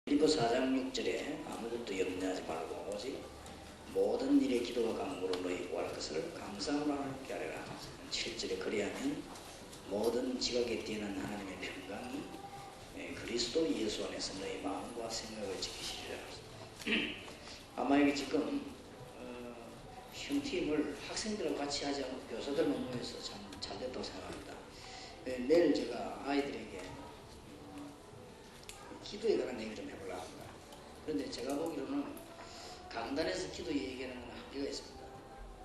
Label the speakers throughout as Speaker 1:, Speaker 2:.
Speaker 1: 빌립보 4장 6절에 아무것도 염려하지 말고 오직 모든 일에 기도와 간구로 너희 구할 것을 감사함으로 하나님께 아뢰라. 7절에 그리하면 모든 지각에 뛰어난 하나님의 평강이 그리스도 예수 안에서 너희 마음과 생각을 지키시리라. 아마 이게 지금 흉팀을 학생들하고 같이 하지 않고 교사들만 모여서 참 잘됐다고 생각합니다. 내일 제가 아이들에게 기도에 관한 얘기를 좀 해보려고 합니다. 그런데 제가 보기로는 강단에서 기도 얘기하는 건 한계가 있습니다.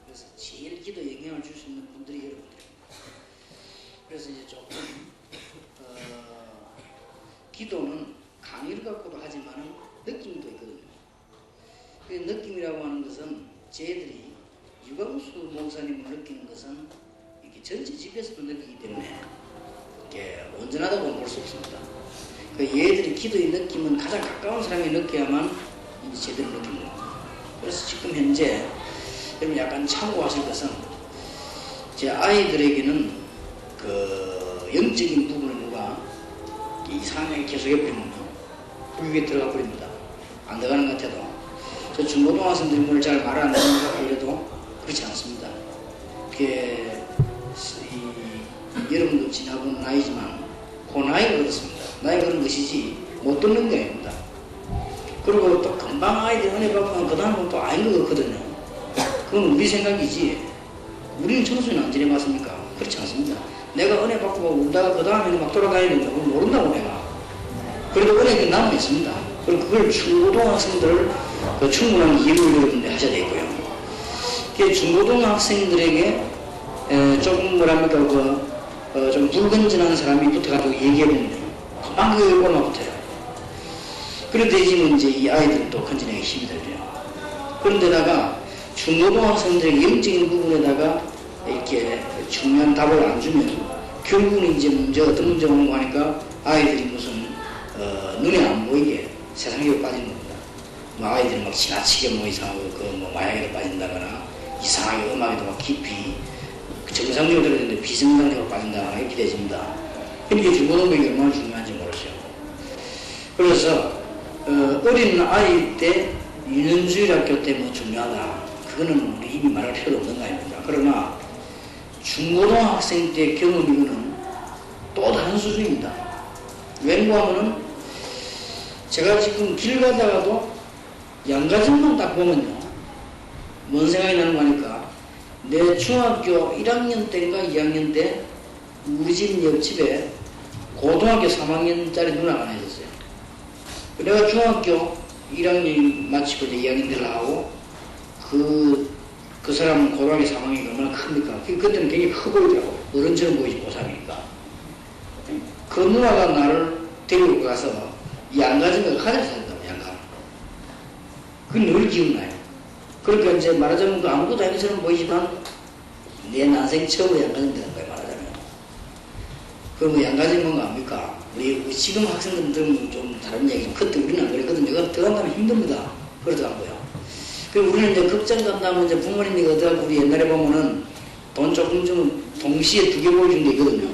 Speaker 1: 그래서 제일 기도에 영향을 줄 수 있는 분들이 여러분들입니다. 그래서 이제 조금 기도는 강의를 갖고도 하지만은 느낌도 있거든요. 그 느낌이라고 하는 것은 저희들이 유광수 목사님을 느끼는 것은 이렇게 전체 집에서도 느끼기 때문에 이게 온전하다고는 볼 수 없습니다. 그 얘들이 기도의 느낌은 가장 가까운 사람이 느껴야만 이제 제대로 느끼는 겁니다. 그래서 지금 현재 여러분 약간 참고하실 것은 제 아이들에게는 그 영적인 부분을 누가 이상하게 계속 해버리면 불교에 들어가 버립니다. 안 들어가는 것 같아도 저 중고등학생들이 뭘 잘 말 안 듣는 것 같고 이래도 그렇지 않습니다. 그게 여러분도 지나본 나이지만 그 나이가 그렇습니다. 나이가 그런 것이지 못 듣는 게 아닙니다. 그리고 또 금방 아이들 은혜 받으면 그 다음은 또 아닌 것 같거든요. 그건 우리 생각이지 우리는 청소년 안 지내봤습니까? 그렇지 않습니다. 내가 은혜 받고 울다가 그 다음에는 막 돌아다니는데 그걸 모른다고 내가. 그래도 은혜가 남아있습니다. 그리고 그걸 중고등학생들 그 충분한 이해를 여러분들 하셔야 되고요. 중고등학생들에게 조금 뭐랍니까 좀 불건전한 사람이 붙어가지고 얘기해보면 금방 그게 올라붙어요. 그런데 지금 이제 이 아이들도 건전하게 힘이 들죠. 그런데다가 중고등학생들의 영적인 부분에다가 이렇게 중요한 답을 안 주면 결국은 이제 문제가 어떤 문제가 오는 거 하니까 아이들이 무슨 눈에 안 보이게 세상에 빠지는 겁니다. 뭐 아이들이 막 지나치게 뭐 이상하고 뭐 마약에도 빠진다거나 이상하게 음악에도 막 깊이 정상적으로 들었는데 비정상적으로 빠진다거나 이렇게 되집니다. 그러니까 중고등학생이 얼마나 중요한지 모르죠. 그래서 어린 아이 때 유년주일학교 때 뭐 중요하다. 그거는 우리 이미 말할 필요 없는 거 아닙니까? 그러나 중고등학생 때 경험이고는 또 다른 수준입니다. 왠가 하면은 제가 지금 길 가다가도 양가정만 딱 보면요. 뭔 생각이 나는 거니까 내 중학교 1학년 때인가 2학년 때 우리 집 옆집에 고등학교 3학년짜리 누나가 하나 있었어요. 내가 중학교 1학년 마치고 이제 2학년 되려고 그 사람은 고등학교 3학년이 얼마나 큽니까? 그때는 굉장히 커 보이더라고. 어른처럼 보이지 고3이니까. 그 누나가 나를 데리고 가서 양가정에 가자를 산다고 양가. 그건 늘 기억나요. 그러니까 이제 말하자면 그 아무것도 아닌 것처럼 보이지만 내 난생 처음으로 양가정 되는 거예요 말하자면. 그럼 양가정이 뭔가 압니까? 우리 지금 학생들은 좀 다른 얘기. 그때 우리는 안 그랬거든요. 그거 들어간다면 힘듭니다. 그러더라고요. 그리고 우리는 이제 극장 간다면 이제 부모님이 어떡하고 우리 옛날에 보면은 돈 조금 주면 동시에 2개 보여준 게 있거든요.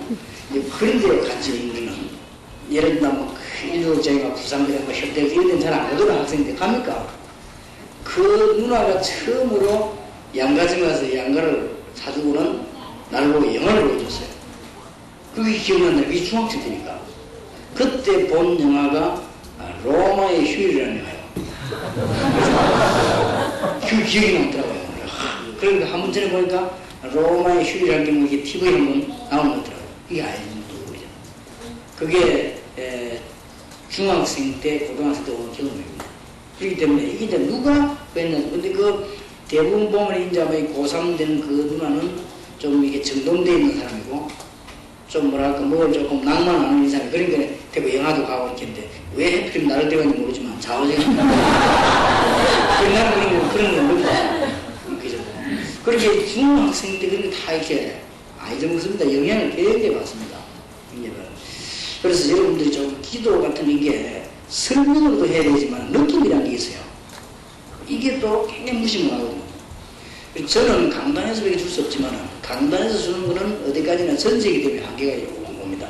Speaker 1: 이제 그런 데로 갔지 우리는. 예를 들면 뭐 일도 저희가 부산그래 뭐 협대 이런 데는 잘 안 오더라 학생인데 갑니까? 그 누나가 처음으로 양가정에 가서 양가를 사주고는 나를 보고 영화를 보여줬어요. 그게 기억난다. 그게 중학생 때니까. 그때 본 영화가 로마의 휴일이라는 영화예요. 그 기억이 남더라고요. 그러니까 한 번 전에 보니까 로마의 휴일이라는 게 뭐 이게 TV에 한번 나오는 거더라고요. 이게 아이들도 모르죠. 그게 중학생 때, 고등학생 때 온 경험입니다. 그렇기 때문에 이게 이제 누가 그랬냐. 근데 그 대부분 보면 이제 고3 된 그 누나는 좀 이게 정돈되어 있는 사람이고 좀 뭐랄까 뭘 조금 낭만하는 인상이 그러니까 대구 영화도 가고 이렇게 했는데 왜 하필 나를 데려갔는지 모르지만 자화생각 나는 그런 건 모르겠어요. 그죠? 그렇게 중학생 때 그런 게 다 이렇게 아니죠 없습니다. 영향을 굉장히 받습니다. 그래서 여러분들이 좀 기도 같은 게 설명으로도 해야 되지만 느낌이라는 게 있어요. 이게 또 굉장히 무시무하거든요. 저는 강단에서 배게 줄 수 없지만 강단에서 주는 거는 어디까지나 전제이기 때문에 한계가 있고 봅니다.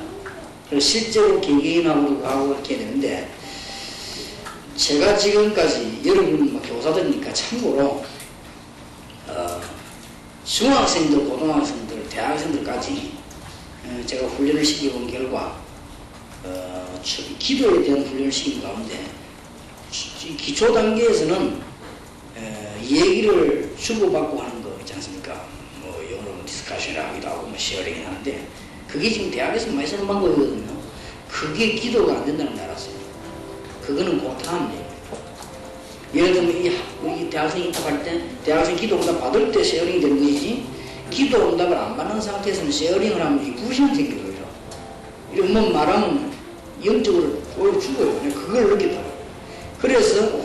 Speaker 1: 그래서 실제로 개개인하고도 하고 이렇게 되는데 제가 지금까지 여러분 교사들이니까 참고로 중학생들, 고등학생들, 대학생들까지 제가 훈련을 시켜본 결과 기도에 대한 훈련을 시킨 가운데 기초 단계에서는 얘기를 주고받고 하는 거 있지 않습니까? 뭐 영어로 디스커션을 하기도 하고 뭐 쉐어링을 하는데 그게 지금 대학에서 많이 쓰는 방법이거든요. 그게 기도가 안 된다는 걸 알았어요. 그거는 고타한 얘기예요. 예를 들면 우리 대학생 인터할 때 대학생 기도 응답 받을 때 쉐어링이 되는 것이지 기도 응답을 안 받는 상태에서는 쉐어링을 하면 이 불신이 생겨요. 이런 뭐 말하면 영적으로 오히려 죽어요. 그걸 느꼈다고. 그래서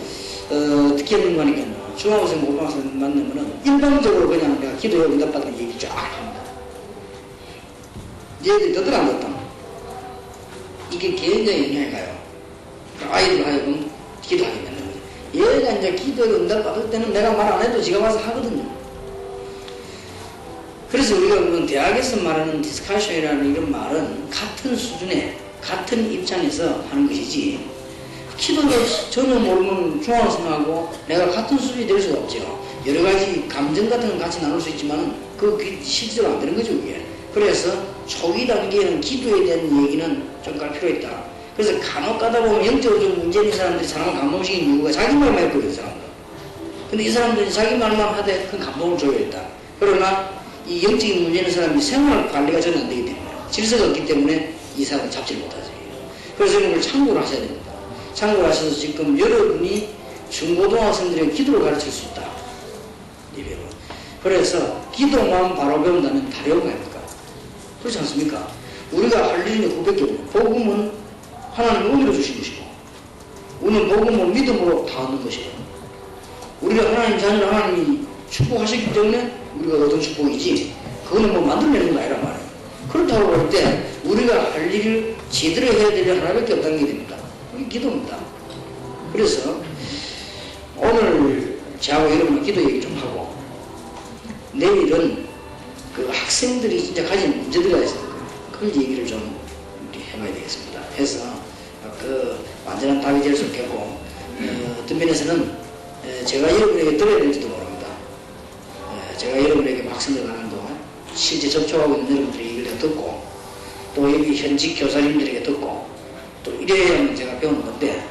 Speaker 1: 어떻게 하는 거니까요. 중학생, 고등학생 만나면은 일방적으로 그냥 내가 기도에 응답받는 얘기 쫙 합니다. 얘들이 더들 안 듣다. 이게 굉장히 영향이 가요. 아이들 하여금 기도하게 되는 거죠. 얘가 이제 기도에 응답받을 때는 내가 말 안 해도 지가 와서 하거든요. 그래서 우리가 대학에서 말하는 디스커션이라는 이런 말은 같은 수준의 같은 입장에서 하는 것이지 기도를 전혀 모르는 중학생하고 내가 같은 수준이 될 수가 없죠. 여러 가지 감정 같은 건 같이 나눌 수 있지만 그게 실제로 안 되는 거죠. 그게. 그래서 초기 단계에는 기도에 대한 얘기는 좀 갈 필요가 있다. 그래서 간혹 가다 보면 영적으로 좀 문제 있는 사람들이 사람을 감동시키는 이유가 자기 말만 했거든요. 사람들. 근데 이 사람들이 자기 말만 하되 그 감동을 줘야 했다. 그러나 이 영적인 문제 있는 사람이 생활 관리가 전혀 안 되기 때문에 질서가 없기 때문에 이 사람을 잡지를 못하죠. 그래서 이런 걸 참고를 하셔야 됩니다. 참고를 하셔서 지금 여러분이 중고등학생들에게 기도를 가르칠 수 있다. 예배로. 그래서 기도만 바로 배운다면 다리 온 거 아닙니까? 그렇지 않습니까? 우리가 할 일이 그밖에 없는 복음은 하나님이 은혜로 주신 것이고 우리는 복음을 믿음으로 다 얻는 것이고 우리가 하나님 자녀를 하나님이 축복하셨기 때문에 우리가 얻은 축복이지 그거는 뭐 만들어내는 거 아니란 말이에요. 그렇다고 볼 때 우리가 할 일을 제대로 해야 되는 하나밖에 없다는 게 됩니다. 그게 기도입니다. 그래서 오늘 저하고 여러분 기도 얘기 좀 하고 내일은 그 학생들이 진짜 가진 문제들이 있어요. 그 얘기를 좀 해봐야 되겠습니다. 해서 그 완전한 답이 될 수 없겠고 어떤 면에서는 제가 여러분에게 들어야 될지도 모릅니다. 제가 여러분에게 학생들 강연도 실제 접촉하고 있는 여러분들의 얘기를 듣고 또 여기 현직 교사님들에게 듣고 또 이래야만 제가 배우는 건데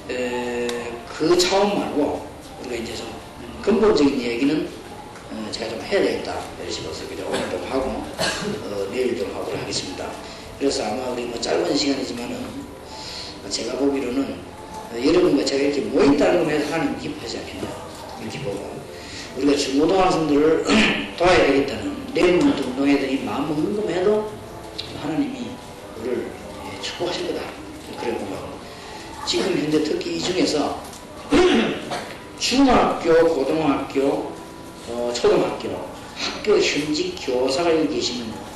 Speaker 1: 그 차원 말고 우리가 이제 좀 근본적인 얘기는 제가 좀 해야 되겠다 이런 식으로 오늘 좀 하고 내일 좀 하도록 하겠습니다. 그래서 아마 우리 뭐 짧은 시간이지만은 제가 보기로는 여러분과 제가 이렇게 모였다는 것만 해서 하나님 기뻐하지 않겠나 이렇게 보고 우리가 중고등학생들을 도와야 되겠다는 내일부터 운동해야 되니 마음 먹는 것만 해도 하나님이 우리를 축복하실 거다 그래 보고 지금 현재 특히 이 중에서 중학교, 고등학교, 초등학교, 학교 현직 교사가 여기 계시면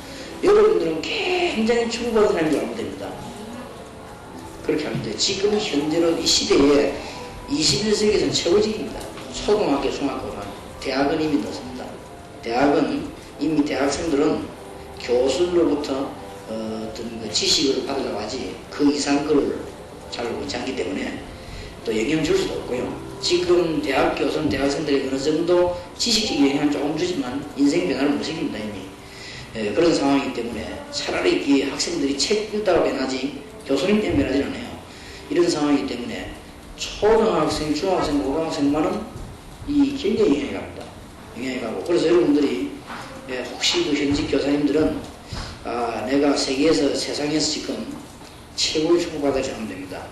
Speaker 1: 여러분들은 굉장히 축복받은 사람인 줄 알면 됩니다. 그렇게 하면 돼요. 지금 현재로 이 시대에 21세기에서는 최고직입니다. 초등학교, 중학교, 대학은 이미 넣습니다. 대학은 이미 대학생들은 교수로부터 어떤 그 지식을 받으려고 하지 그 이상 거를 잘 원치 않기 때문에 또 영향을 줄 수도 없고요. 지금 대학 교수는 대학생들에게 어느 정도 지식적인 영향을 조금 주지만 인생 변화를 못 시킵니다 이미. 그런 상황이기 때문에 차라리 이 학생들이 책 읽다가 변하지 교수님 때문에 변하지 않아요. 이런 상황이기 때문에 초등학생, 중학생, 고등학생만은 이 굉장히 영향이 갑니다. 영향이 가고 그래서 여러분들이 혹시 그 현직 교사님들은 내가 세계에서 세상에서 지금 최고의 축복받을 사람 됩니다.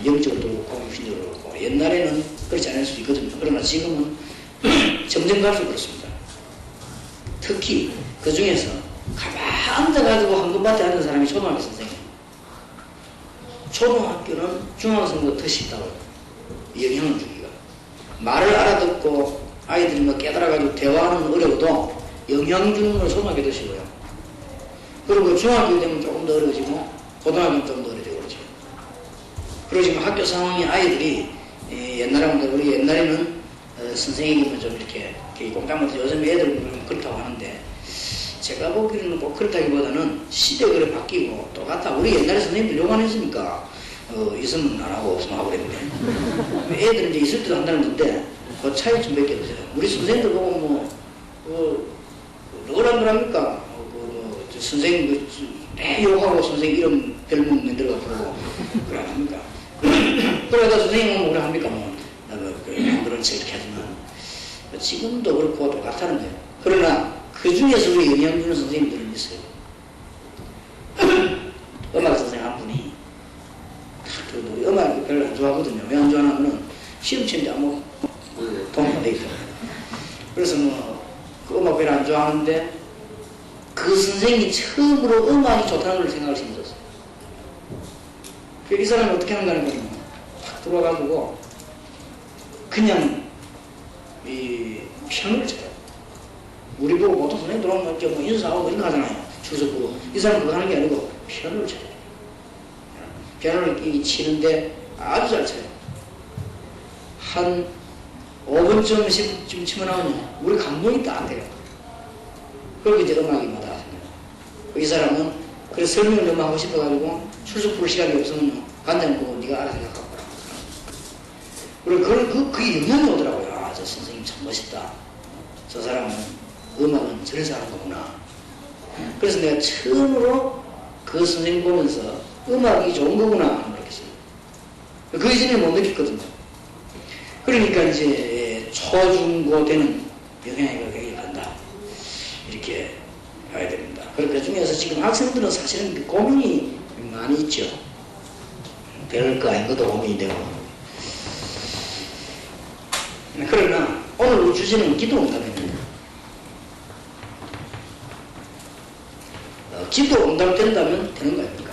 Speaker 1: 영적으로도 그렇고 육신적으로 그렇고 옛날에는 그렇지 않을 수도 있거든요. 그러나 지금은 점점 갈수록 그렇습니다. 특히 그 중에서 가만 앉아가지고 한 것밖에 앉은 사람이 초등학교 선생님. 초등학교는 중학생보다 더 쉽다고요. 영향을 주기가. 말을 알아듣고 아이들이 뭐 깨달아가지고 대화하는 어려워도 영향 주는 건 초등학교 더 쉬워요. 그리고 중학교 되면 조금 더 어려워지고 고등학교는 좀 더 어려워지고 그러죠. 그리고 지금 학교 상황이 아이들이 옛날하고 우리 옛날에는 선생님은 좀 이렇게 공감하면서 요즘 애들은 그렇다고 하는데 제가 보기에는 꼭 그렇다기보다는 시대가 그래 바뀌고 똑같아. 우리 옛날에 선생님들 욕 안 했습니까? 있으면 안 하고 없으면 하고 그랬는데 애들은 이제 있을 때도 한다는 건데 그 차이점밖에 없어요. 우리 선생님들 보고 뭐라고 합니까? 선생님 매 욕하고 선생님 이름 별명 만들어갖고 그래 합니까? 그러다 선생님은 뭐라 합니까? 그런 책 이렇게 하지만 지금도 그렇고 똑같다는 거예요. 그러나 그 중에서 우리 영향 주는 선생님들은 있어요. 음악 선생님 한 분이 음악을 별로 안 좋아하거든요. 왜 안 좋아하냐면 시험 치는데 아무 도움이 안 되기 때문에. 그래서 그 음악 별로 안 좋아하는데 그 선생님이 처음으로 음악이 좋다는 걸 생각을 심었어요. 이 사람이 어떻게 하는가 하는 거는 확 들어와가지고 그냥 이 피아노를 쳐요. 우리 보고 보통 선생님 들어오면 뭐 인사하고 이런 거 하잖아요. 출석 보고. 이 사람은 그거 하는 게 아니고 피아노를 쳐요. 피아노를 치는데 아주 잘 쳐요. 한 5분쯤 10쯤 치면 나오면 우리 감동이 딱 돼요. 그리고 이제 음악이 뭐다. 이 사람은 그래서 설명을 너무 하고 싶어가지고 출석 부를 시간이 없으면 간장 보고 네가 알아서 생각하고 그리고 그게 영향이 오더라고요. 아, 저 선생님 참 멋있다. 저 사람은 음악은 저래서 하는 거구나. 그래서 내가 처음으로 그 선생님 보면서 음악이 좋은 거구나 하는 걸 느꼈어요. 그 이전에 못 느꼈거든요. 그러니까 이제 초중고 되는 영향이 굉장히 간다. 이렇게 봐야 됩니다. 그 중에서 지금 학생들은 사실은 고민이 많이 있죠. 별거 아닌 것도 고민이 되고. 그러나 오늘 우리 주제는 기도응답입니다. 기도응답 된다면 되는 거 아닙니까?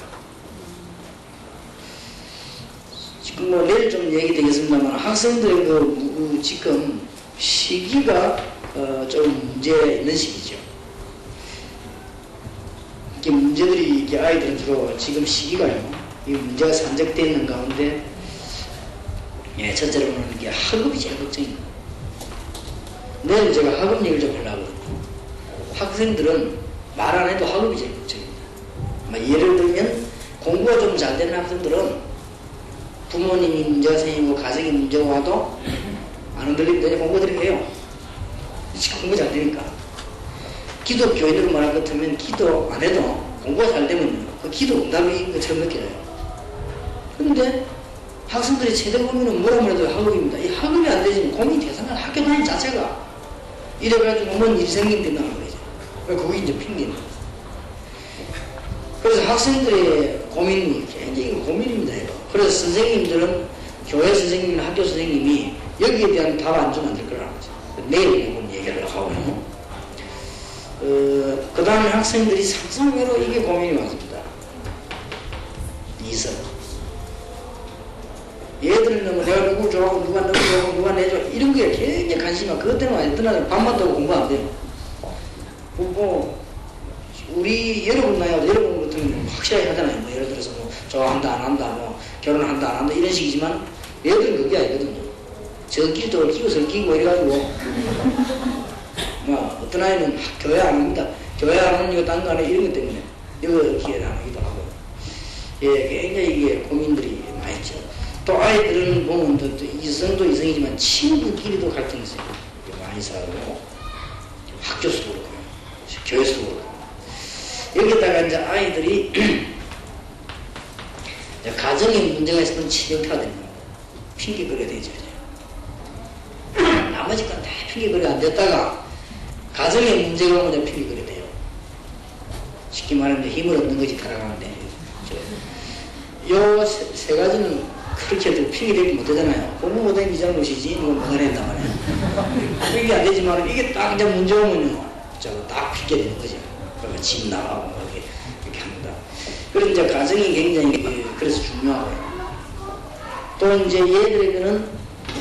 Speaker 1: 지금 뭐 내일 좀 얘기 되겠습니다만 학생들의 지금 시기가 좀 문제 있는 시기죠. 이렇게 문제들이 이렇게 아이들은 주로 지금 시기가요. 이 문제가 산적되어 있는 가운데 첫째로는 이게 학업이 제일 걱정입니다. 내일 제가 학업 얘기를 좀 하려고 하거든요. 학생들은 말 안 해도 학업이 제일 걱정입니다. 예를 들면 공부가 좀 잘 되는 학생들은 부모님이 문제가 생기고 가정이 문제가 와도 안 흔들리면 공부들이 해요. 공부 잘 되니까. 기독교인으로 말할 것 같으면 기도 안 해도 공부가 잘 되면 그 기도 응답인 것처럼 느껴져요. 그런데 학생들의 최대 고민은 뭐라 그래도 학업입니다. 이 학업이 안 되지만 고민이 대상은 학교 다니는 자체가 이래가지고 뭔 일이 생긴다는 거죠. 그게 이제 핑계입니다. 그래서 학생들의 고민이 굉장히 고민입니다. 이거. 그래서 선생님들은 교회 선생님이나 학교 선생님이 여기에 대한 답 안 주면 안 될 거라는 거죠. 내일 한번 얘기를 하고요. 그 다음에 학생들이 상상외로 이게 고민이 많습니다. 이성. 얘들은 내가 누구 좋아하고 누가 너무 좋아하고 누가 내줘 이런 게 굉장히 관심이 그것 때문에 안 떠나서 밥만 떠고 공부 안 돼요. 우리 여러분 나이가 여러분 같으면 확실하게 하잖아요. 뭐 예를 들어서 뭐 좋아한다 안 한다 뭐 결혼한다 안 한다 이런 식이지만 얘들은 그게 아니거든요. 저끼리도 끼고서 끼고 이래가지고 어떤 아이는 교회 안 합니다. 교회 안 하는 이거 딴 거 안해 이런 것 때문에 이거 기회를 안 하기도 하고 굉장히 이게 고민들이 많이 있죠. 또 아이들은 보면 또 이성도 이성이지만 친구끼리도 갈등이 있어요. 많이 싸우고 학교에서도 그렇고 교회에서도 그렇고 여기다가 이제 아이들이 가정에 문제가 있으면 치명타가 되는 거예요. 핑계거리가 되죠. 나머지 건 다 핑계거리가 안 됐다가 가정에 문제가 오면 핑계거리가 돼요. 쉽게 말하면 힘을 얻는 것이 달아가는데 요 세 가지는 그렇게 해도 핑계대기 못하잖아요. 공부 못하는 이 잘못이지 이건 뭐가 된단 말이에요. 이게 안 되지만 이게 딱 이제 문제 오면요 딱 핑계되는 거죠. 그러면 집 나가고 이렇게 합니다. 그래서 이제 가정이 굉장히 그래서 중요하고요. 또 이제 얘들에게는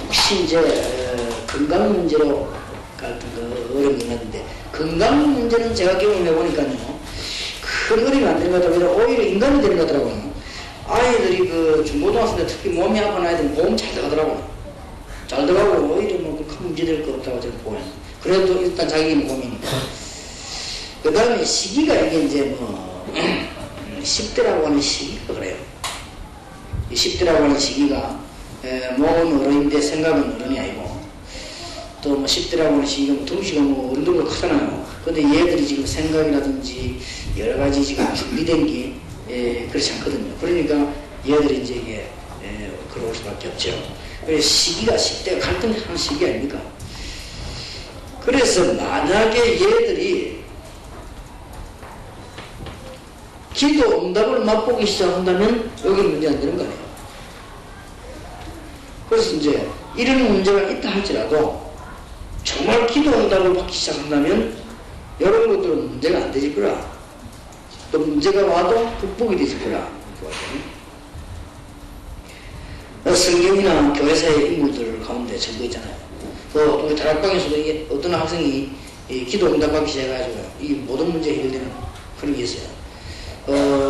Speaker 1: 혹시 이제 건강 문제로 같은 거 어려운 게 있는데 건강 문제는 제가 경험해 보니까요 큰 어려움이 안 되는 것 같아요. 오히려 인간이 되는 것 같더라고요. 아이들이 그 중고등학생 때 특히 몸이 아픈 아이들은 보험 잘 들어가더라고요. 잘 들어가고 오히려 뭐 큰 문제 될 것 없다고 저는 보여요. 그래도 일단 자기는 고민이고. 그 다음에 시기가 이게 이제 10대라고 하는 시기가 그래요. 10대라고 하는 시기가 몸은 어른인데 생각은 어른이 아니고 또 뭐 10대라고 하는 시기가 뭐 덩치가 뭐 어른들보다 크잖아요. 근데 얘들이 지금 생각이라든지 여러 가지 지금 준비된 게 그렇지 않거든요. 그러니까 얘들이 이제 이게 그럴 수밖에 없죠. 그래서 시기가 10대가 갈등하는 시기 아닙니까? 그래서 만약에 얘들이 기도 응답을 맛보기 시작한다면 여기 문제 안 되는 거 아니에요. 그래서 이제 이런 문제가 있다 할지라도 정말 기도 응답을 받기 시작한다면 이런 것들은 문제가 안 되질 거라. 또 문제가 와도 극복이 되질 거라. 성경이나 교회사의 인물들 가운데 적혀 있잖아요. 또 우리 다락방에서도 어떤 학생이 기도 응답받기 시작해가지고 이 모든 문제 해결되는 그런 게 있어요.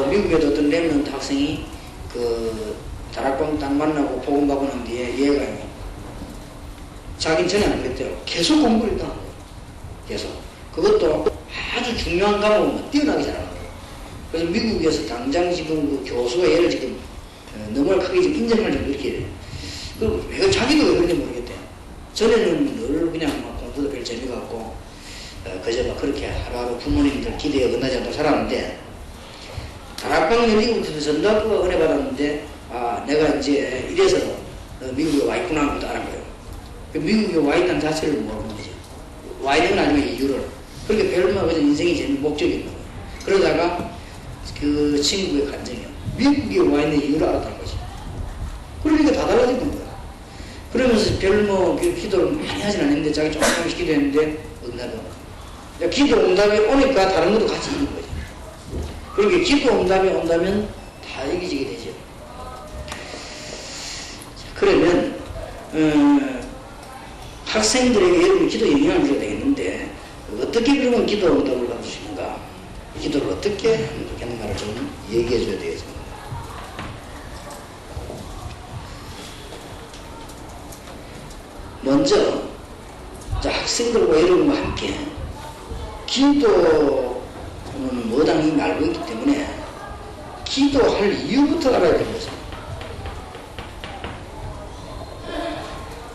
Speaker 1: 미국에도 어떤 랩런트 학생이 그 다락방 딱 만나고 복음 받고 난 뒤에 얘가 자기는 전혀 안 그랬대요. 계속 공부를 했다는 거예요. 계속. 그것도 아주 중요한 과목은 뛰어나게 잘하는 거예요. 그래서 미국에서 당장 지금 그 교수가 얘를 지금 너무나 크게 지금 인정할 정도 이렇게 돼요. 그 자기도 왜 그런지 모르겠대요. 전에는 늘 그냥 막 공부도 별 재미가 없고 그저 막 그렇게 하루하루 부모님들 기대에 끝나지 않고 살았는데 다락방 열리고부터 전도학교가 은혜 받았는데 내가 이제 이래서 미국에 와 있구나 하는 것도 알았고요. 미국에 와 있다는 자체를 모르는 거죠. 와 있는 건 아니면 이유를. 그렇게 별로 그냥 인생이 제일 목적이 있는 거예요. 그러다가 그 친구의 간증이요. 미국에 와 있는 이유를 알았다는 거죠. 그러니까 다 달라진 거예요. 그러면서 별로 기도를 많이 하진 않는데 자기 조금씩 기도했는데 응답이 오는. 기도 응답이 오니까 다른 것도 같이 이긴 거죠. 그렇게 기도 응답이 온다면 다 이기지게 되죠. 그러면 학생들에게 여러분 기도 영향을 줘야 되겠는데 어떻게 그러면 기도 응답을 받을 수 있는가? 기도를 어떻게 하면 좋겠는가를 좀 얘기해 줘야 되겠습니다. 먼저 학생들과 여러분과 함께 기도는 뭐당 이미 알고 있기 때문에 기도할 이유부터 알아야 되는 거죠.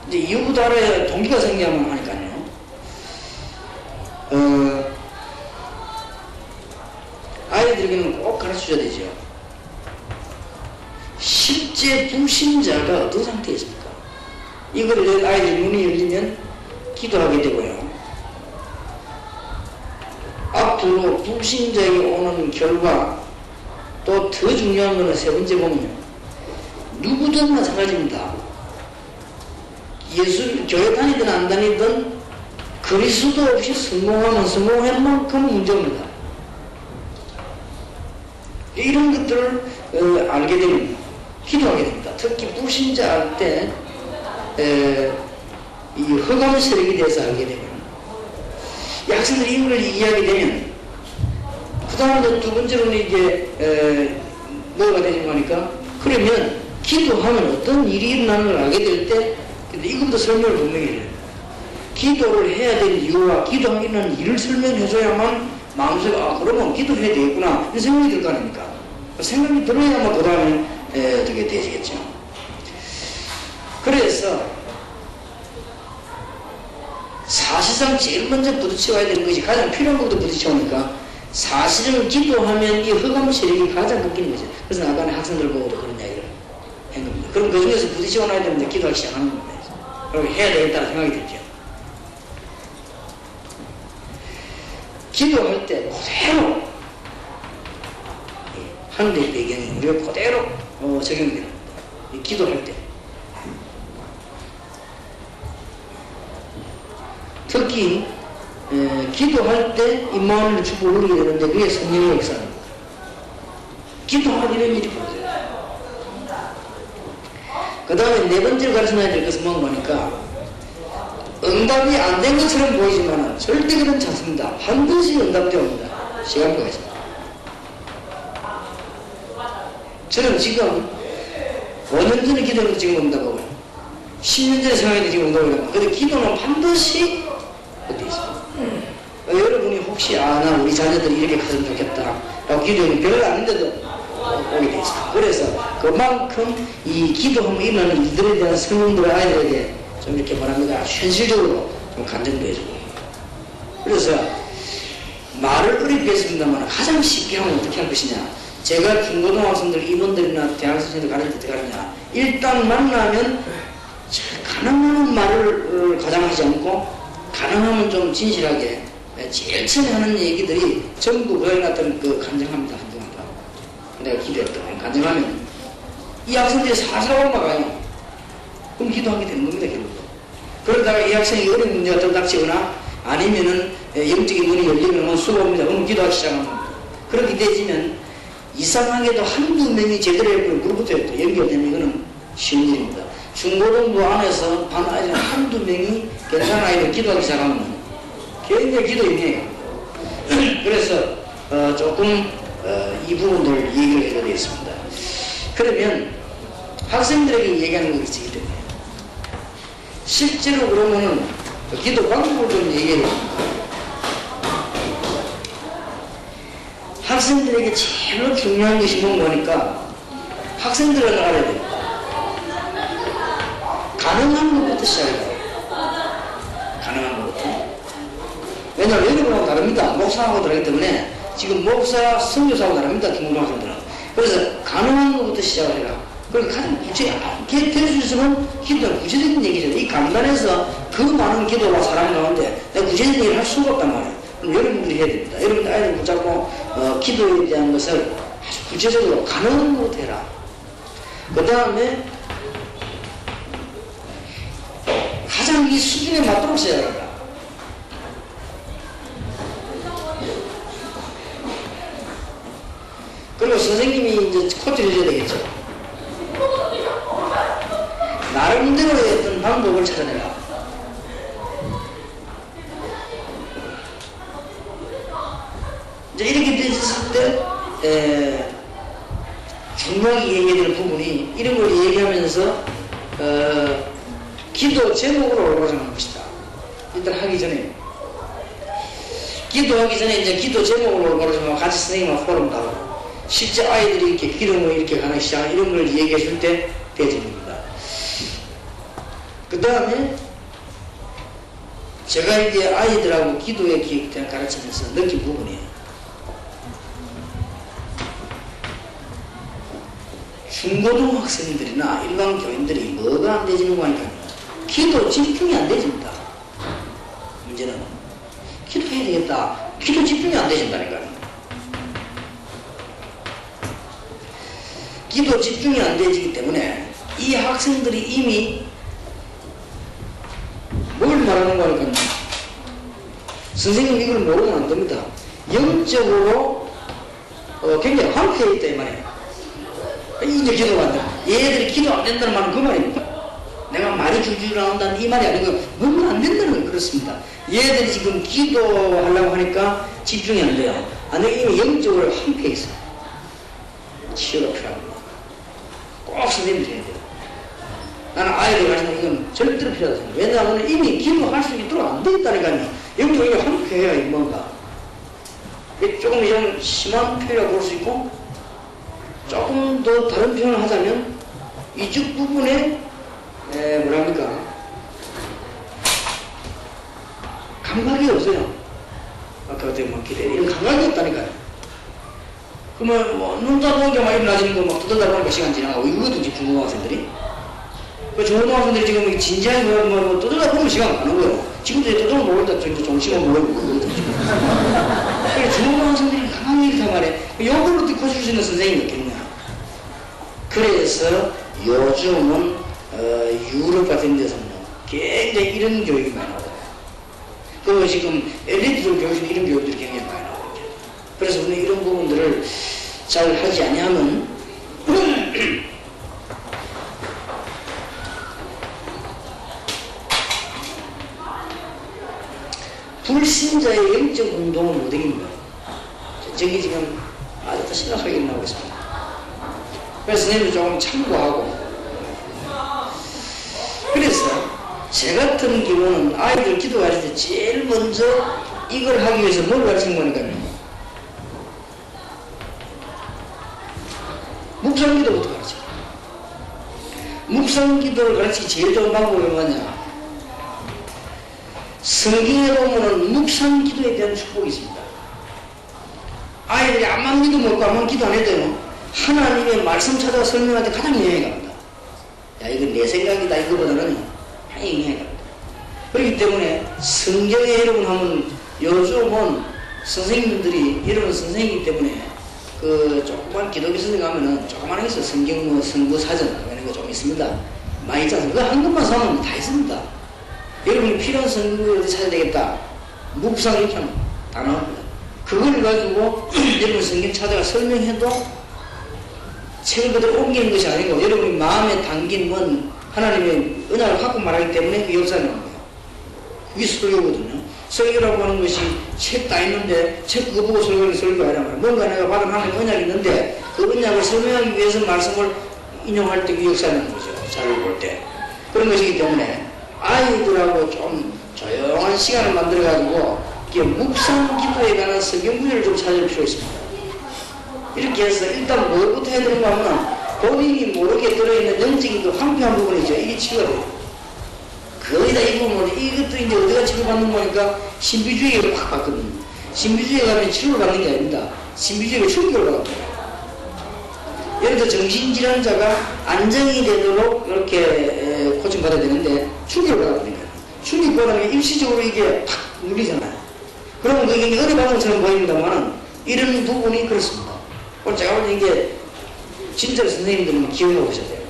Speaker 1: 이제 이유부터 알아야 동기가 생기면 하니까요. 아이들에게는 꼭 가르쳐줘야 되죠. 실제 불신자가 어떤 상태에 있습니까? 이걸 아이들 눈이 열리면 기도하게 되고요. 앞으로 불신자에게 오는 결과 또 더 중요한 거는 세 번째 보면요. 누구든 마찬가지입니다. 예수 교회 다니든 안 다니든 그리스도 없이 성공하면 성공한 만큼 문제입니다. 이런 것들을 알게 되면 기도하게 됩니다. 특히 불신자 할 때 이 흑암 세력에 대해서 알게 되면 이 학생들이 이걸 이해하게 되면 그 다음에 두 번째로는 이제 뭐가 되는 거니까 그러면 기도하면 어떤 일이 일어나는 걸 알게 될 때 근데 이것도 설명을 분명히 해요. 기도를 해야 될 이유와 기도하기는 일을 설명해줘야만 마음속에 그러면 기도해야 되겠구나 이런 생각이 들 거 아닙니까? 생각이 들어야만 그 다음에 어떻게 되시겠죠. 그래서 사실상 제일 먼저 부딪혀야 되는 것이 가장 필요한 것부터 부딪혀오니까 사실은 기도하면 이 흑암 세력이 가장 끊기는 거죠. 그래서 아까 학생들 보고도 그런 이야기를 한 겁니다. 그럼 그 중에서 부딪혀놔야 되는데 기도하기 시작하는 겁니다. 그럼 해야 되겠다는 생각이 들죠. 기도할 때 그대로 하늘의 배경이 우리가 그대로 적용이 됩니다. 기도할 때 특히 기도할 때 임마누엘 축복을 누리게 되는데 그게 성령의 역사입니다. 기도하면 이런 일이 벌어져요. 그 다음에 네 번째로 가르쳐놔야 될 것은 뭔가 보니까 응답이 안 된 것처럼 보이지만 절대 그렇지 않습니다. 반드시 응답되어 옵니다. 시간표가 있습니다. 저는 지금 5년 전에 기도를 지금 응답하고요. 10년 전에 생각했는데 지금 응답을 합니다. 근데 기도는 반드시 어디 있습니다. 여러분이 혹시 나 우리 자녀들이 이렇게 컸으면 좋겠다 라고 기도하면 별로 아닌데도 오게 돼 있습니다. 그래서 그만큼 이 기도하면 일어나는 일들에 대한 설명들을 아이들에게 좀 이렇게 뭐랍니까 현실적으로 좀 간증도 해주고, 그래서 말을 어렵게 했습니다만 가장 쉽게 하면 어떻게 할 것이냐. 제가 중고등학생들 임원들이나 대학생들 가르칠 때 어떻게 하느냐, 일단 만나면 가능한 말을 가장하지 않고 가능하면 좀 진실하게 제일 처음에 하는 얘기들이 전부 그에 나타난 그 간증합니다. 간증한다. 내가 기도했던 간증하면 이 학생들이 살살 올라가요. 그럼 기도하게 되는 겁니다. 결국. 그러다가 이 학생이 어려운 문제가 더 닥치거나 아니면은 영적인 문이 열리면 수고합니다. 그럼 기도하기 시작하는 겁니다. 그렇게 되지면 이상하게도 한두 명이 제대로 해보면 그로부터 연결되면 이거는 쉬운 일입니다. 중고등부 안에서 반 아이들 한두 명이 괜찮은 아이들 기도하기 시작하면 굉장히 기도 임해요. 그래서 조금 이 부분들 얘기를 해야 되겠습니다. 그러면 학생들에게 얘기하는 거 있기 때문에 실제로 그러면은 기도 방법을 좀 얘기해야 됩니다. 학생들에게 제일 중요한 것이 뭔가 하니까 학생들은 알아야 됩니다. 가능한 것부터 시작해요. 가능한 것부터. 왜냐하면 여러분하고 다릅니다. 목사하고 다르기 때문에 지금 목사, 선교사하고 다릅니다. 중고등학생들은. 그래서 가능한 것부터 시작을 해라. 그러니까 가장 구체적인, 될 수 있으면 기도는 구체적인 얘기죠. 이 강단에서 그 많은 기도와 사랑 가운데 내가 구체적인 얘기를 할 수가 없단 말이에요. 그럼 여러분들이 해야 됩니다. 여러분들 아이들 붙잡고 기도에 대한 것을 아주 구체적으로 가능한 것부터 해라. 그 다음에 가장 이 수준에 맞도록 시작합니다. 그리고 선생님이 이제 코치를 해줘야 되겠죠. 나름대로의 어떤 방법을 찾아내라. 이제 이렇게 되었을 때, 중요하게 얘기해야 되는 부분이 이런 걸 얘기하면서, 기도 제목으로 올라가는 것이다. 일단 하기 전에. 기도하기 전에 이제 기도 제목으로 올라가면 같이 선생님하고 포럼도 하고, 실제 아이들이 이렇게 기도를 이렇게 가는 시작, 이런 걸 얘기해 줄 때 대전입니다. 그 다음에 제가 이제 아이들하고 기도의 기획에 대한 가르치면서 느낀 부분이에요. 중고등학생들이나 일반 교인들이 뭐가 안 되지는 거 하니까요. 기도 집중이 안 되집니다. 문제는 기도해야 되겠다. 기도 집중이 안 되진다니까요. 기도 집중이 안 되지기 때문에 이 학생들이 이미 뭘 말하는 거 하니까요. 선생님 이걸 모르면 안 됩니다. 영적으로 굉장히 황폐해 있다 이 말이에요. 이제 기도가 안 돼. 얘들이 기도 안 된다는 말은 그 말입니다. 내가 말이 줄줄 나온다는 이 말이 아니고 뭔가 안 된다는 건 그렇습니다. 얘들이 지금 기도하려고 하니까 집중이 안 돼요. 안 되면 이미 영적으로 황폐해 있어요. 치유가 필요합니다. 꼭 선생님이 해야 돼요. 나는 아이들 가르치는 이건 절대로 필요하다 생각해요. 왜냐하면 이미 기도할 수 있도록 안 돼 있다니까요. 영적으로 황폐해요, 이 뭔가. 조금 좀 심한 표현이라고 볼 수 있고, 조금 더 다른 표현을 하자면, 이쪽 부분에, 뭐랍니까? 감각이 없어요. 아까 어떻게 막 기대, 이런 감각이 없다니까요. 그러면 눈 떠보니까 막 일어나지는 거 막 떠들다 보니까 시간 지나가고, 이거거든요, 중고등학생들이. 그 중고등학생들이 지금 진지하게 떠들다 보면 시간 가는 거예요. 지금도 떠들면 모르겠다. 좀 정신을 모르고 그러거든요. 그래서 중고등학생들이 가만히 이렇게 말해. 요걸 어떻게 고칠 수 있는 선생님이 없겠냐. 그래서 요즘은 유럽 같은 데서는 굉장히 이런 교육이 많이 나와요. 그 지금 엘리트들 교육에서 이런 교육들이 굉장히 많이 나오거든요. 그래서 우리는 이런 부분들을 잘 하지 아니하면 불신자의 영적 운동을 못 이깁니다. 저기 지금 아주 더 심각하게 일어나고 있습니다. 그래서 선생님도 조금 참고하고. 그래서 제 같은 경우는 아이들 기도 가르칠 때 제일 먼저 이걸 하기 위해서 뭘 가르치는 거니까요. 묵상기도부터 가르쳐. 묵상기도를 가르치기 제일 좋은 방법이 뭐냐? 성경에 보면은 묵상기도에 대한 축복이 있습니다. 아이들이 암만 기도 먹고 암만 기도 안 해도요, 하나님의 말씀 찾아가 설명할 때 가장 영향이 갑니다. 야, 이건 내 생각이다, 이거보다는 많이 영향이 갑니다. 그렇기 때문에 성경에 여러분 하면 요즘은 선생님들이, 여러분 선생님이기 때문에 그 조그만 기독교 선생 가면은 조그만 해서 성경 뭐 선구 사전 이런 거 좀 있습니다. 많이 있지 않습니까? 그거 한 것만 사면 다 있습니다. 여러분이 필요한 성경을 어디 찾아야 되겠다. 묵상 이렇게 하면 다 나옵니다. 그걸 가지고 여러분 성경 찾아가 설명해도 책을 그대로 옮기는 것이 아니고 여러분이 마음에 담긴 뭔 하나님의 은혜를 갖고 말하기 때문에 그 역사가 나옵니다. 그게 설교거든요. 설교라고 하는 것이 책 다 있는데 책 그거 보고 설교하는 설교가 아니라 말이야. 뭔가 내가 받은 하나님의 언약이 있는데 그 언약을 설명하기 위해서 말씀을 인용할 때 그 역사가 나는 거죠. 자료를 볼 때. 그런 것이기 때문에 아이들하고 좀 조용한 시간을 만들어가지고 묵상 기도에 관한 성경 구절을 좀 찾을 필요가 있습니다. 이렇게 해서 일단 뭐부터 해야 되는가 하면 본인이 모르게 들어있는 영적인 그 황폐한 부분이죠. 이게 치유가 돼요. 거의 다 이 부분, 이것도 이제 어디가 치료받는 거니까 신비주의를 확 받거든요. 신비주의에 가면 치료를 받는 게 아닙니다. 신비주의가 충격을 받거든요. 예를 들어 정신질환자가 안정이 되도록 이렇게 코칭받아야 되는데 충격을 받거든요. 충격받으면 일시적으로 이게 팍 눌리잖아요. 그러면 그게 은혜 받은 것처럼 보입니다만 이런 부분이 그렇습니다. 오늘 제가 볼 때 이게 진짜로 선생님들은 기억해 보셔야 돼요.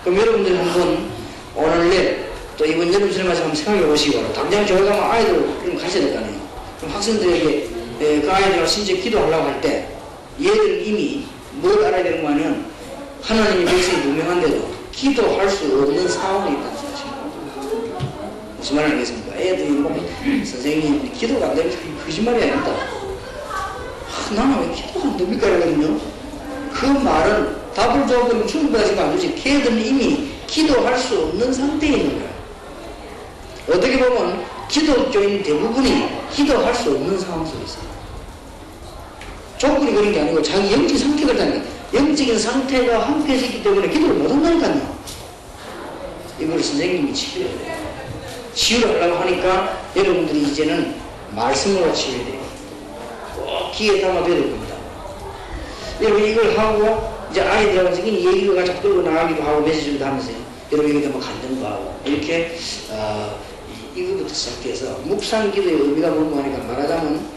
Speaker 1: 그럼 여러분들 한번 오늘 내일 또 이번 여름철에 한번 생각해 보시기 바랍니다. 당장 저희 가면 아이들 좀 가셔야 될 거 아니에요. 그럼 학생들에게 그 아이들과 진짜 기도하려고 할 때 얘들 이미 뭘 알아야 되는 거 아니면 하나님의 백성이 분명한데도 기도할 수 없는 상황이 있다는 사실입니다. 무슨 말을 하겠습니까? 애들이 뭐 선생님 기도가 안 되면 거짓말이 아닙니다. 나는 왜 기도가 안 됩니까? 이러거든요. 그 말은 답을 줘버리면 충분하지가 않지. 걔들은 이미 기도할 수 없는 상태에 있는 거예요. 어떻게 보면 기독교인 대부분이 기도할 수 없는 상황 속에 있어요. 조건이 그런 게 아니고 자기 영적 상태가 그렇다니까. 영적인 상태가 한패했기 때문에 기도를 못한다니까요. 이걸 선생님이 치료해야 돼요. 치유를 하려고 하니까 여러분들이 이제는 말씀으로 치유해야 돼요. 꼭 귀에 담아둬야 될 겁니다. 여러분 이걸 하고 이제 아이들하고 얘기를 같이 끌고 나가기도 하고 메시지도 하면서요. 여러분 이게 뭐 간증도 하고 이렇게 이거부터 시작해서 묵상 기도의 의미가 뭔가 하니까 말하자면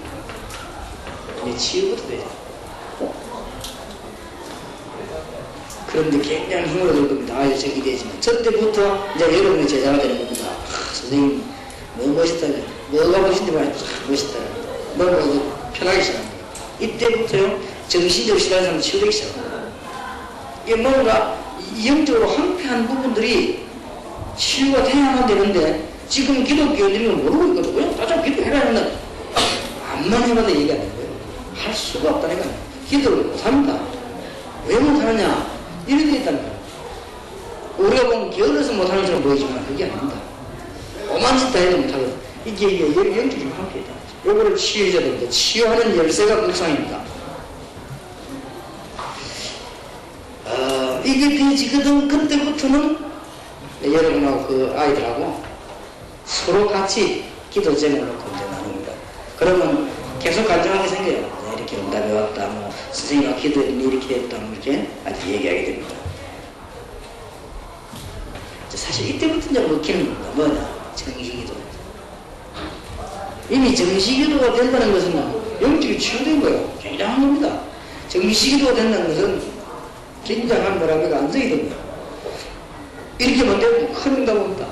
Speaker 1: 이제 치유부터 되죠. 그런데 굉장히 힘을 얻을 겁니다. 아, 이제 기대지만 저 때부터 이제 여러분의 제자가 되는 겁니다. 선생님 너무 멋있다. 뭐가 멋있는지 말해도 멋있다. 뭐가 이제 편하게 시작합니다. 이때부터요 정신적으로 싫어하는 사람은 치유되기 시작합니다. 이게 뭔가 영적으로 황폐한 부분들이 치유가 돼야만 되는데 지금 기독교인들이 모르고 있거든요. 따져 기도해라 하면 암만 해봐도 얘기 안 되고요. 할 수가 없다니까. 기도를 못합니다. 왜 못하느냐? 이런 게 있다니까. 우리가 보면 게을러서 못하는 것처럼 보이지만 그게 아닙니다. 오만 짓 다 해도 못하거든. 이게 영적인 황폐다. 요거를 치유해야 됩니다. 치유하는 열쇠가 묵상입니다. 이게 되지거든. 그때부터는 여러분하고 그 아이들하고 서로 같이 기도 제목을 놓고 이제 나눕니다. 그러면 계속 간절하게 생겨요. 이렇게 응답해 왔다, 뭐 선생님과 기도했더니 이렇게 했다, 뭐 이렇게 아주 얘기하게 됩니다. 사실 이때부터 이제 먹히는 겁니다. 뭐냐? 정식기도. 이미 정식기도가 된다는 것은 영적이 치유된 거예요. 굉장한 겁니다. 정식기도가 된다는 것은 굉장한 뭐라고 안정이 됩니다. 이렇게 만들면 큰 응답입니다.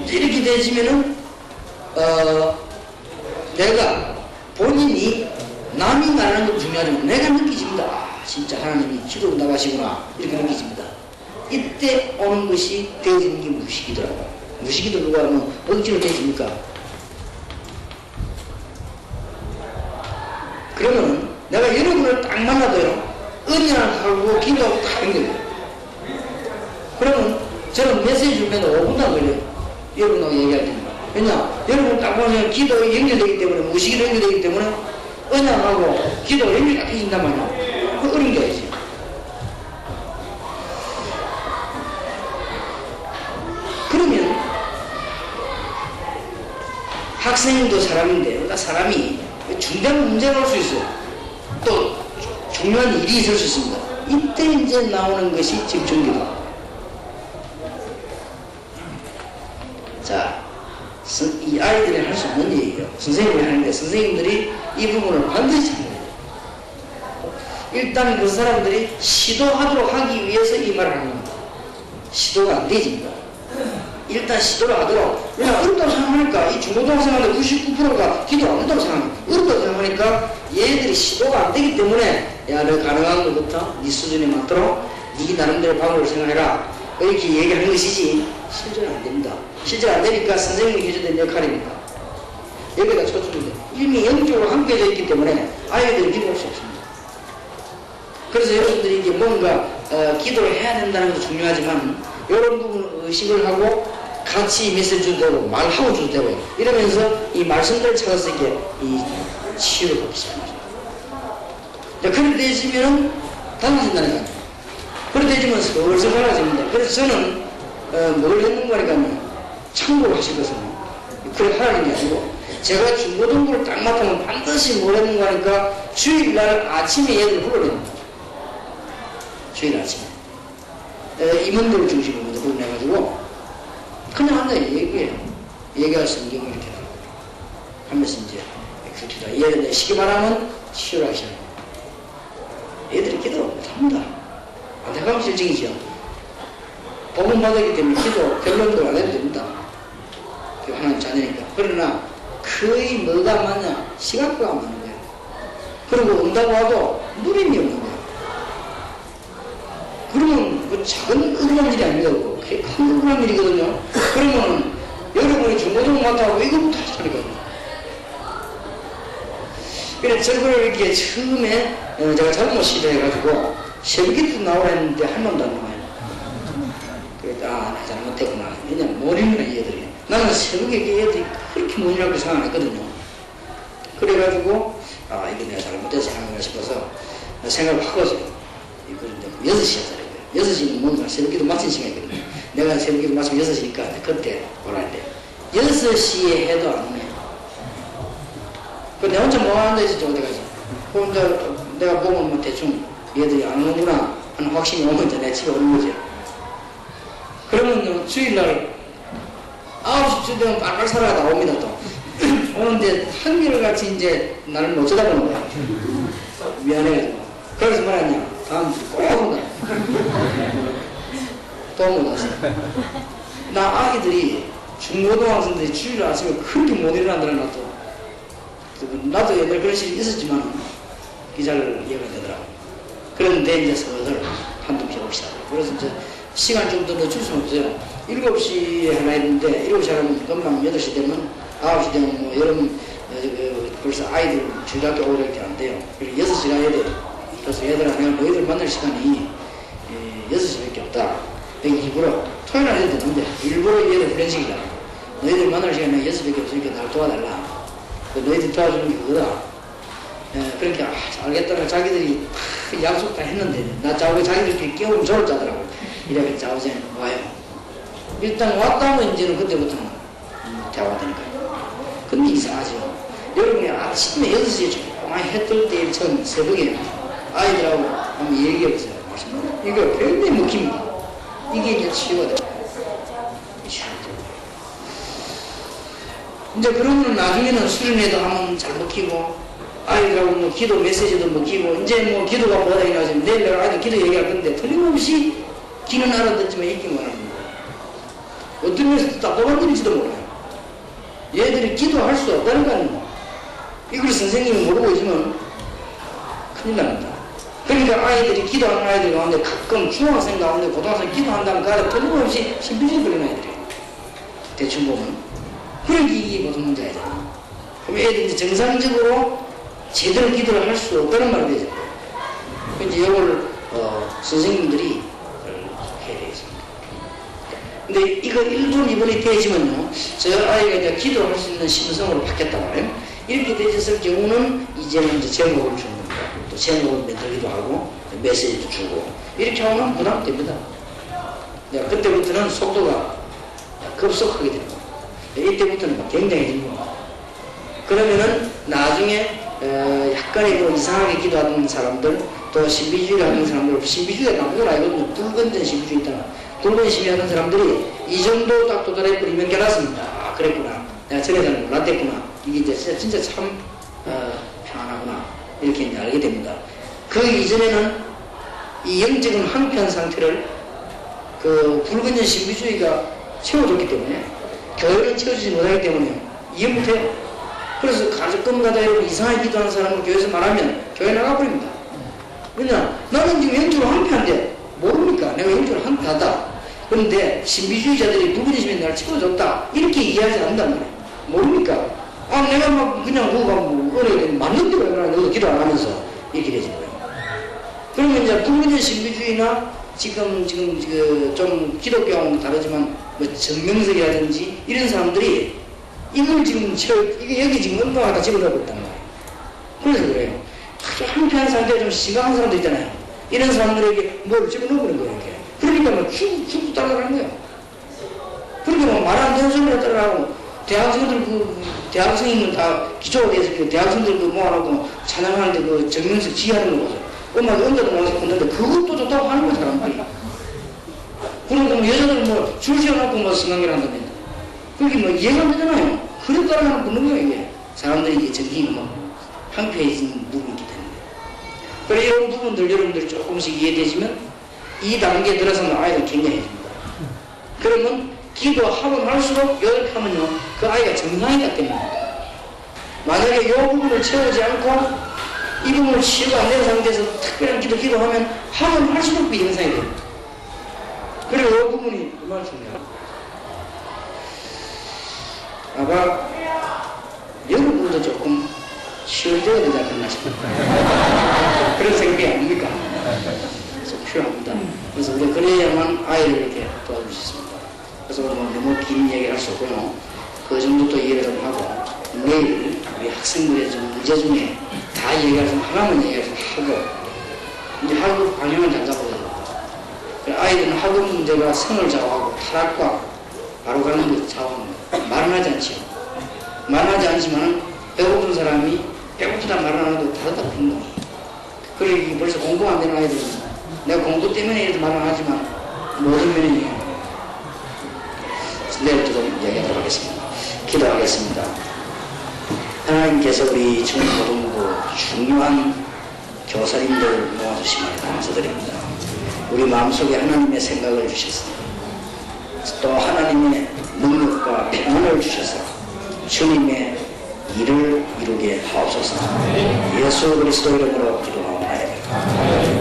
Speaker 1: 이렇게 되지면은 내가 본인이 남이 말하는 것도 중요하지만 내가 느끼집니다. 아, 진짜 하나님이 기도 응답하시구나 이렇게 느끼집니다. 이때 오는 것이 되어지는 게 무식이더라고요. 무식이도 누가 하면 억지로 되어집니까? 그러면 내가 여러분을 딱 만나도요 은연하고 기도하고 다 연결돼요. 그러면 저는 메시지 주면 5분도 안 걸려요. 여러분하고 얘기할 테니까. 왜냐? 여러분 딱 보면 기도가 연결되기 때문에 무식이도 연결되기 때문에 은연하고 기도가 연결이 딱 해진단 말이에요. 어린 게 아니지. 그러면 학생도 사람인데 사람이 중대한 문제가 올 수 있어요. 또 중요한 일이 있을 수 있습니다. 이때 이제 나오는 것이 집중기도. 자, 이 아이들이 할 수 없는 얘기예요. 선생님이 하는데 선생님들이 이 부분을 반드시 해야 돼요. 일단 그 사람들이 시도하도록 하기 위해서 이 말을 하는 겁니다. 시도가 안 되지. 일단 시도를 하도록. 왜냐, 어렵다고 생각하니까 이 중고등학생한테 99%가 기도 안 한다고 생각합니다. 어렵다고 생각하니까 얘들이 시도가 안 되기 때문에 야, 너 가능한 것부터 네 수준에 맞도록 네 나름대로 방법을 생각해라. 이렇게 얘기하는 것이지 실제로 안 됩니다. 실제로 안 되니까 선생님이 해줘야 될 역할입니다. 여기다 초점이 이미 영적으로 함께져 있기 때문에 아이들이 기도할 수 없습니다. 그래서 여러분들이 이게 뭔가 기도를 해야 된다는 것도 중요하지만 이런 부분 의식을 하고 같이 메시지 줘도 되고 말하고 줘도 되고 이러면서 이 말씀들을 찾아서 이게 이 치유를 받기 시작합니다. 그렇게 되시면은 달라진다니까요. 그렇게 되시면 슬슬 달라집니다. 그래서 저는 뭘 했는 거니까요. 참고를 하실 것은 그렇게 하라는 게 아니고 제가 중고등부를 딱 맡으면 반드시 뭘 했는 거니까 주일날 아침에 얘들 불러냅니다. 주일 아침에 임원들 중심으로 먼저 불러내가지고 그냥 한다 얘기해요. 얘기할 성경을 이렇게 하면서 이제 굵히다. 얘들 쉽게 말하면 치유를 하시는 거예요. 얘들이 기도 못합니다. 안타까운 실정이죠. 복음 받았기 때문에 기도 결론적으로 안 해도 됩니다. 하나님 자녀니까. 그러나 거의 뭐가 많냐? 시각화가 많은 거예요. 그리고 온다고 하도 누림이 없는 거예요. 그러면 그 작은 억울한 일이 아닙니다. 그게 큰 억울한 일이거든요. 그러면 여러분이 중고등 맡아하고 이거부터 하시니까요. 그래서 저걸 이렇게 처음에 제가 잘못 시도해가지고 새벽기도 나오라 했는데 한 번도 안 나와요. 그래서 나 잘못했구나. 왜냐면 모르는구나 얘들이. 나는 새벽에 얘들이 그렇게 모르라고 생각 안 했거든요. 그래가지고 이게 내가 잘못해서 하는가 싶어서 생각을 바꿨어요. 그런데 6시에 자는 거예요. 6시는 뭔가 새벽기도 마친 시간이거든요. 내가 새벽기도 마치면 6시니까 그때 오라 했는데 6시에 해도 안 오네. 내가 혼자 뭐 하는데 진짜 어디가지? 혼자 내가 보면 뭐 대충 얘들이 안 오는구나 하는 확신이 오면 이제 내 집에 오는 거죠. 그러면 주일날 9시쯤 되면 빨빨 살아가 나옵니다 또. 오는데 한결같이 이제 나를 못 쳐다보는 거야. 미안해가지고. 그래서 말했냐? 다음 주 꼭 온다. 또 못 왔어. 나 아기들이 중고등학생들이 주일 아침에 그렇게 못 일어난다는 나도. 나도 옛날 그런 식이 있었지만 기자를 이해가 되더라고. 그런데 이제 슬슬 한두 피 옵시다. 그래서 이제 시간 좀 더 늦출 수는 없어요. 7시에 하나 했는데 7시 하면 금방 8시 되면 9시 되면 뭐 여러분 벌써 아이들 중학교 오고 이렇게 안 돼요. 그래서 6시가 해야 돼요. 그래서 얘들아 내가 너희들 만날 시간이 6시밖에 없다. 일부러 토요일 날 해도 되는데 일부러 얘들 그런 식이다. 너희들 만날 시간에 6시밖에 없으니까 날 도와달라. 너희들 도와주는 게 그거다. 그러니까 알겠다고 자기들이 약속 다 했는데 나 자고 자기들끼리 깨우면 저를 짜더라고. 이렇게 자오제 와요. 일단 왔다면 이제는 그때부터는 대화가 되니까요. 근데 이상하죠. 여러분이 아침에 6시에 조용히 해 뜰 때 처음 새벽에 아이들하고 한번 얘기해보세요. 이거 굉장히 먹힙니다. 이게 이제 치유가 돼요. 이제 그러면 나중에는 수련회도 하면 잘 먹히고 아이들하고 뭐 기도 메시지도 먹히고 이제 뭐 기도가 뭐다 이러지 내일 내가 아이들 기도 얘기할 건데 틀림없이 기는 알아듣지만 읽기만 하는 거예요. 어떤 면에서 답답한 건지도 몰라요. 얘들이 기도할 수 없다는 거 아닙니까? 이걸 선생님이 모르고 있으면 큰일 납니다. 그러니까 아이들이 기도하는 아이들 가운데 가끔 중학생 가운데 고등학생 기도한다면 그 아이들 틀림없이 신비주의 걸리는 아이들이에요. 대충 보면. 그런 게 이게 무슨 문제잖아. 그럼 애들이 정상적으로 제대로 기도를 할 수 없다는 말이 되죠. 이제 이걸 선생님들이 해야 되겠습니다. 근데 이거 1분, 2분이 되지만요, 저 아이가 이제 기도할 수 있는 심성으로 바뀌었단 말이에요. 이렇게 되었을 경우는 이제는 이제 제목을 주는 겁니다. 또 제목을 만들기도 하고, 메시지도 주고 이렇게 하면 부담됩니다. 그때부터는 속도가 급속하게 되는 거예요. 이때부터는 굉장해지는 거예요. 그러면은 나중에 약간의 뭐 이상하게 기도하는 사람들, 또 신비주의 하는 사람들, 신비주의가 나쁜 건 아니거든요. 붉은전 신비주의 있잖아. 붉은 신비하는 사람들이 이 정도 딱 도달해버리면 깨닫습니다. 아, 그랬구나. 내가 전에는 몰랐댔구나. 이게 이제 진짜 참 평안하구나. 이렇게 이제 알게 됩니다. 그 이전에는 이 영적인 황폐한 상태를 그 붉은전 신비주의가 채워줬기 때문에, 교회는 채워주지 못하기 때문에 이해 못해요. 그래서 가끔 가다 여러분 이상하게 기도하는 사람을 교회에서 말하면 교회 나가버립니다. 왜냐? 나는 지금 영적으로 황폐한데 모릅니까? 내가 영적으로 황폐하다. 그런데 신비주의자들이 붉은 신비에 나를 채워줬다. 이렇게 이해하지 않는단 말이에요. 모릅니까? 아, 내가 막 그냥 뭐가 어려야 되면 맞는 대로 해라. 너도 기도 안 하면서 이렇게 되지 거예요. 그러면 이제 붉은 신비주의나 지금 좀 기독교하고는 다르지만 뭐 정명석이라든지 이런 사람들이 이걸 지금 이게 여기 지금 음방을 다 집어넣고 있단 말이에요. 그래서 그래요. 아주 한편한 사람들, 좀 심각한 사람들 있잖아요. 이런 사람들에게 뭘 집어넣어버린 거예요, 이렇게. 그러니까 막 쭉 따라가는 거예요. 그러니까 막 말 안 되는 소리를 따라가고, 대학생이면 다 기초가 돼서 대학생들 모아놓고 찬양하는데 그 정명석 지휘하는 거죠. 음악에 언제도 모아서 걷는데 그것도 좋다고 하는 거예요, 사람들이. 그러고 뭐 여자들 뭐 줄 지어놓고 뭐 성관계를 한다면. 그게 뭐 이해가 안 되잖아요. 그래 따라가는 붙는 거예요, 이게. 사람들이 이게 정신이 뭐 황폐해진 부분이 있기 때문에. 그래, 이런 부분들 여러분들이 조금씩 이해되시면 이 단계에 들어서는 아이가 굉장해집니다. 그러면 기도하면 할수록 이렇게 하면요, 그 아이가 정상이 딱 됩니다. 만약에 이 부분을 채우지 않고 이 부분을 치유가 안 되는 상태에서 특별한 기도하면 하면 할수록 그 현상이 됩니다. 그리고 이 부분이 얼마나 중요해요. 아마 여러분도 조금 치유되어야 되지 않겠나 싶습니다. 그런 생각이 아닙니까? 그래서 필요합니다. 그래서 우리가 그래야만 아이를 이렇게 도와줄 수 있습니다. 그래서 뭐 너무 긴 얘기를 할 수 없고요. 그 정도 또 이해를 좀 하고, 내일 우리 학생들의 좀 문제 중에 다 얘기할 수 하나만 얘기할 수 하고, 이제 학업 방향을 잘 잡아야 됩니다. 아이들은 학업 문제가 성을 좌우하고 타락과 바로 가는 것을 좌우합니다. 말은 하지 않지요. 말은 하지 않지만 배고픈 사람이 배고프다 말은 안 해도 다르다 분명히. 그리고 벌써 공부가 안 되는 아이들은 내가 공부 때문에 이렇게 말은 하지만 모든 면이 내일도 좀 이야기하도록 하겠습니다. 기도하겠습니다. 하나님께서 우리 중고등부 중요한 교사님들 모아주시면 감사드립니다. 우리 마음속에 하나님의 생각을 주셨습니다. 또 하나님의 능력과 평안을 주셔서 주님의 일을 이루게 하옵소서. 예수 그리스도 이름으로 기도하옵나이다.